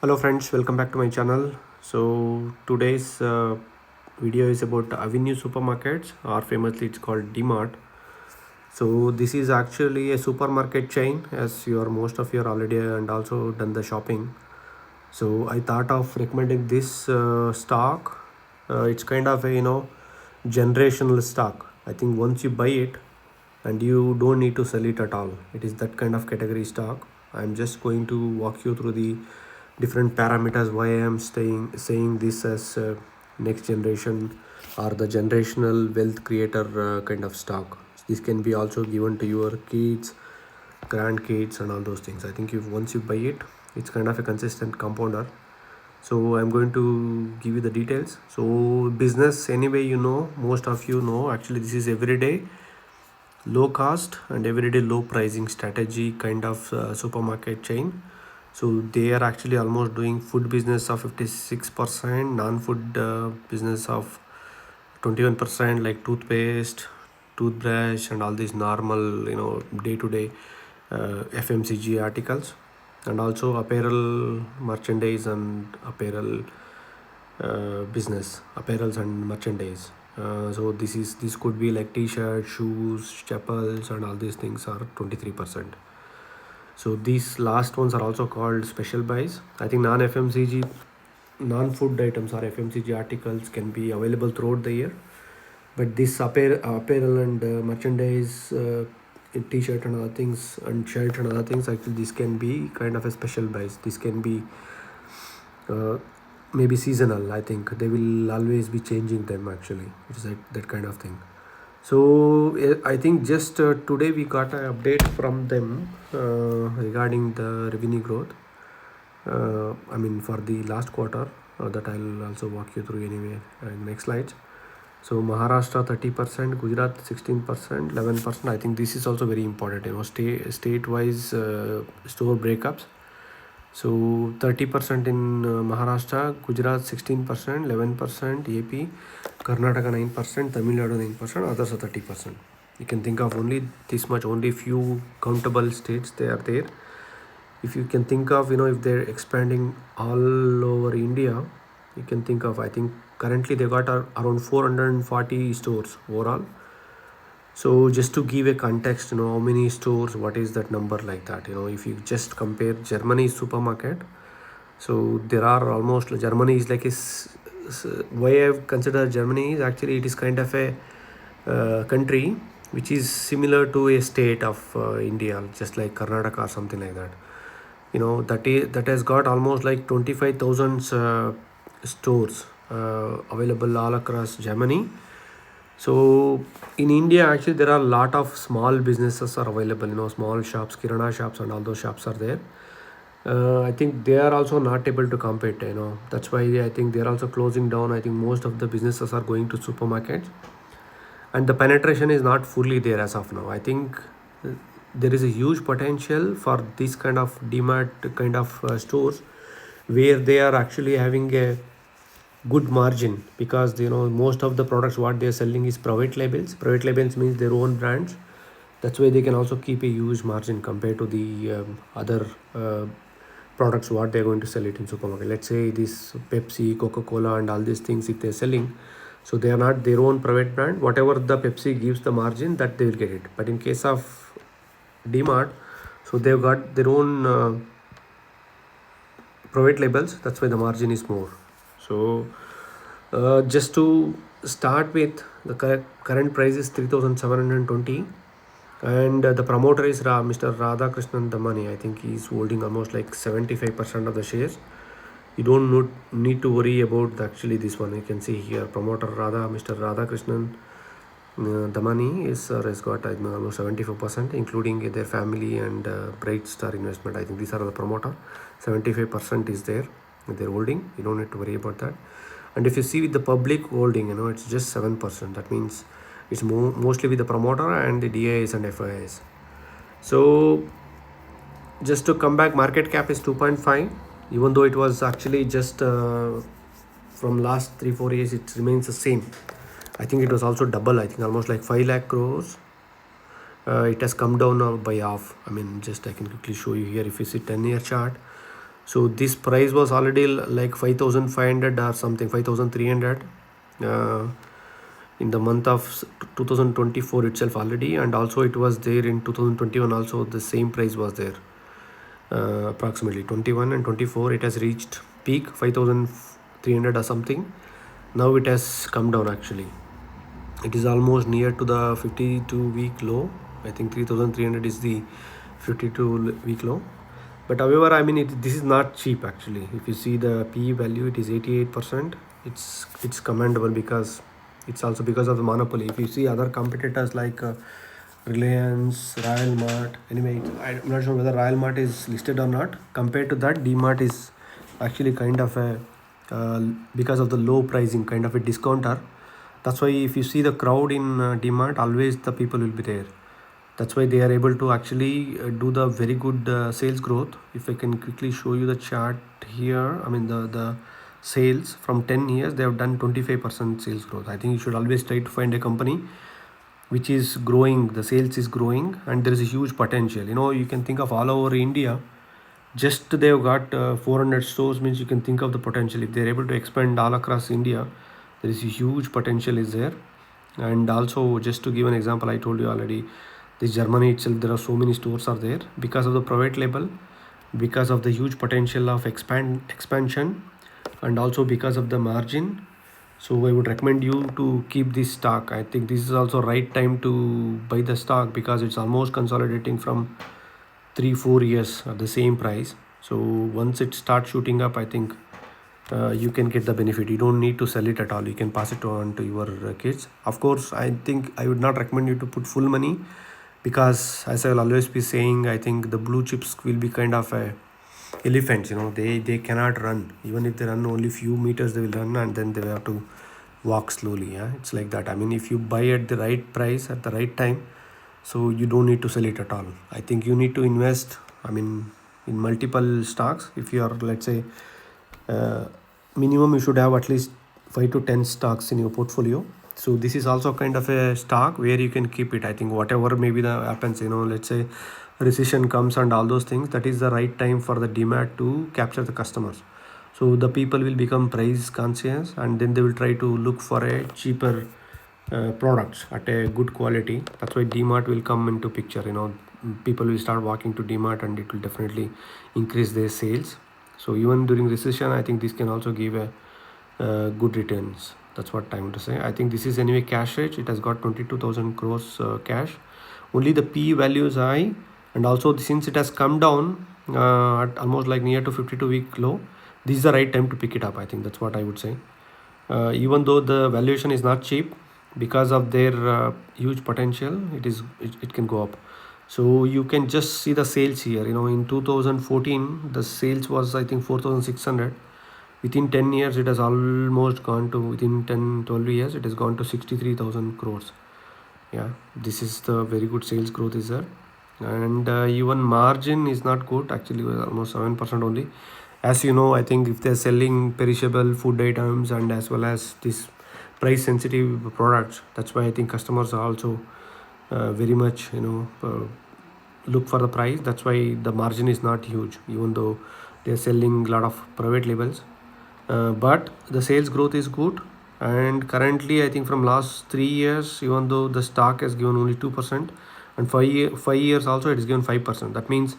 Hello friends, welcome back to my channel. So today's video is about Avenue supermarkets, or famously it's called DMART. So this is actually a supermarket chain, as you are most of you are already and also done the shopping. So I thought of recommending this stock. It's kind of a generational stock. I think once you buy it, and you don't need to sell it at all. It is that kind of category stock. I'm just going to walk you through the different parameters why I am saying this as next generation or the generational wealth creator kind of stock. This can be also given to your kids, grandkids, and all those things. I think if once you buy it, it's kind of a consistent compounder. So I'm going to give you the details. So business, anyway, most of you know, actually this is everyday low cost and everyday low pricing strategy kind of supermarket chain. So they are actually almost doing food business of 56%, non-food business of 21%, like toothpaste, toothbrush, and all these normal day-to-day FMCG articles, and also apparel, merchandise, and apparel business, apparels and merchandise. So this could be like t-shirts, shoes, chappals, and all these things are 23%. So these last ones are also called special buys. I think non-FMCG, non-food items or FMCG articles can be available throughout the year, but this apparel and merchandise, t-shirt and other things, and shirt and other things, actually this can be kind of a special buys. This can be uh, maybe seasonal. I think they will always be changing them, actually. It's like that kind of thing. So I think just today we got an update from them regarding the revenue growth. I mean for the last quarter, that I'll also walk you through anyway in next slides. So Maharashtra 30%, Gujarat 16%, 11%. I think this is also very important. State-wise store breakups. So 30% in Maharashtra, Gujarat 16%, 11% AP, Karnataka 9%, Tamil Nadu 9%, others are 30%. You can think of only this much, only few countable states they are there. If you can think of, if they're expanding all over India, you can think of, I think currently they got around 440 stores overall. So just to give a context, how many stores, what is that number, like that, if you just compare Germany's supermarket. So there are almost, Germany is like why I've considered Germany is actually it is kind of a country which is similar to a state of India, just like Karnataka or something like that. That has got almost like 25,000 stores available all across Germany. So in India, actually, there are a lot of small businesses are available. Small shops, kirana shops, and all those shops are there. I think they are also not able to compete. That's why I think they are also closing down. I think most of the businesses are going to supermarkets, and the penetration is not fully there as of now. I think there is a huge potential for this kind of DMART kind of stores, where they are actually having a good margin, because most of the products what they are selling is private labels means their own brands. That's why they can also keep a huge margin compared to the other products what they're going to sell it in supermarket. Let's say this Pepsi, Coca-Cola, and all these things, if they're selling, so they are not their own private brand. Whatever the Pepsi gives the margin, that they will get it. But in case of DMart, so they've got their own private labels. That's why the margin is more. So just to start with, the current price is 3,720, and the promoter is Mr. Radhakrishnan Damani. I think he's holding almost like 75% of the shares. You don't need to worry about actually this one. You can see here promoter Mr. Radhakrishnan Damani has got, I think, almost 74%, including their family and Bright Star Investment. I think these are the promoter. 75% is there, their holding. You don't need to worry about that. And if you see with the public holding, it's just 7%. That means it's mostly with the promoter and the DIs and FIs. So just to come back, market cap is 2.5, even though it was actually just from last 3-4 years, it remains the same. I think it was also double, I think almost like 5 lakh crores. It has come down by half. I mean, just I can quickly show you here. If you see 10-year chart, So this price was already like 5500 or something, 5300 uh, in the month of 2024 itself already, and also it was there in 2021 also. The same price was there, approximately 21 and 24 it has reached peak 5300 or something. Now it has come down actually. It is almost near to the 52-week low. I think 3300 is the 52-week low. But however, I mean, this is not cheap actually. If you see the PE value, it is 88%. It's commendable because it's also because of the monopoly. If you see other competitors like Reliance, Royal Mart, anyway, I'm not sure whether Royal Mart is listed or not. Compared to that, DMART is actually kind of a because of the low pricing, kind of a discounter. That's why if you see the crowd in DMART, always the people will be there. That's why they are able to actually do the very good sales growth. If I can quickly show you the chart here, I mean the sales from 10 years, they have done 25% sales growth. I think you should always try to find a company which is growing, the sales is growing, and there is a huge potential. You can think of all over India, just they've got 400 stores, means you can think of the potential. If they're able to expand all across India, there is a huge potential is there. And also, just to give an example, I told you already, this Germany itself, there are so many stores are there because of the private label, because of the huge potential of expansion, and also because of the margin. So I would recommend you to keep this stock. I think this is also right time to buy the stock because it's almost consolidating from 3-4 years at the same price. So once it starts shooting up, I think you can get the benefit. You don't need to sell it at all. You can pass it on to your kids. Of course, I think I would not recommend you to put full money because, as I will always be saying, I think the blue chips will be kind of a elephants. They cannot run. Even if they run only few meters, they will run and then they will have to walk slowly. Yeah, it's like that. I mean, if you buy at the right price at the right time, so you don't need to sell it at all. I think you need to invest, I mean, in multiple stocks. If you are, let's say, uh, minimum you should have at least 5 to 10 stocks in your portfolio. So this is also kind of a stock where you can keep it. I think whatever maybe the happens, let's say recession comes and all those things, that is the right time for the DMART to capture the customers. So the people will become price conscious and then they will try to look for a cheaper products at a good quality. That's why DMART will come into picture. People will start walking to DMART and it will definitely increase their sales. So even during recession, I think this can also give a good returns. That's what I want to say. I think this is anyway cash rich. It has got 22,000 crores cash. Only the P value is high, and also since it has come down at almost like near to 52-week low, this is the right time to pick it up. I think that's what I would say. Even though the valuation is not cheap, because of their huge potential, it can go up. So you can just see the sales here. In 2014 the sales was I think 4600. Within 10 years it has almost gone to, within 10-12 years it has gone to 63,000 crores. Yeah, this is the very good sales growth is there. And even margin is not good actually, was almost 7% only. As you know, I think if they're selling perishable food items and as well as this price sensitive products, that's why I think customers are also very much look for the price. That's why the margin is not huge, even though they're selling a lot of private labels. But the sales growth is good. And currently I think from last 3 years, even though the stock has given only 2%, and 5 years also it is given 5%. That means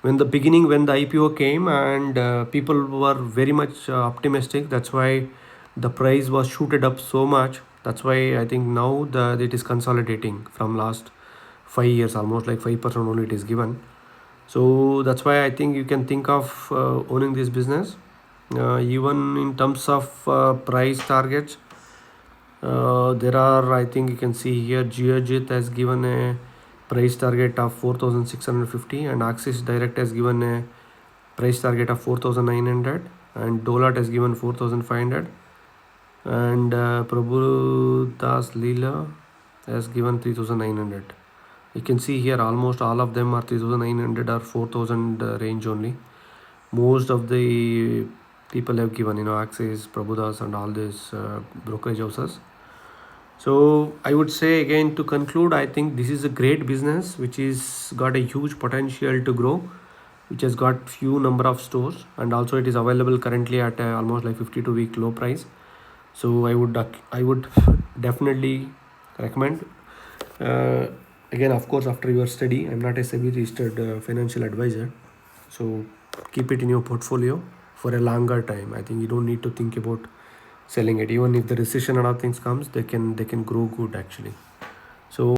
when the beginning, when the IPO came and people were very much optimistic, that's why the price was shooted up so much. That's why I think now it is consolidating from last 5 years, almost like 5% only it is given. So that's why I think you can think of owning this business. Even in terms of price targets, there are, I think you can see here, Geojit has given a price target of 4650, and Axis Direct has given a price target of 4900, and Dolat has given 4500, and Prabhu Das Leela has given 3900. You can see here almost all of them are 3900 or 4000 range only. Most of the people have given, Axis, Prabhudas and all these brokerage houses. So I would say again, to conclude, I think this is a great business which is got a huge potential to grow. which has got few number of stores, and also it is available currently at almost like 52-week low price. So I would definitely recommend. uh, Again, of course, after your study, I'm not a SEBI registered financial advisor, so keep it in your portfolio for a longer time. I think you don't need to think about selling it. Even if the recession and other things comes, they can grow good actually. So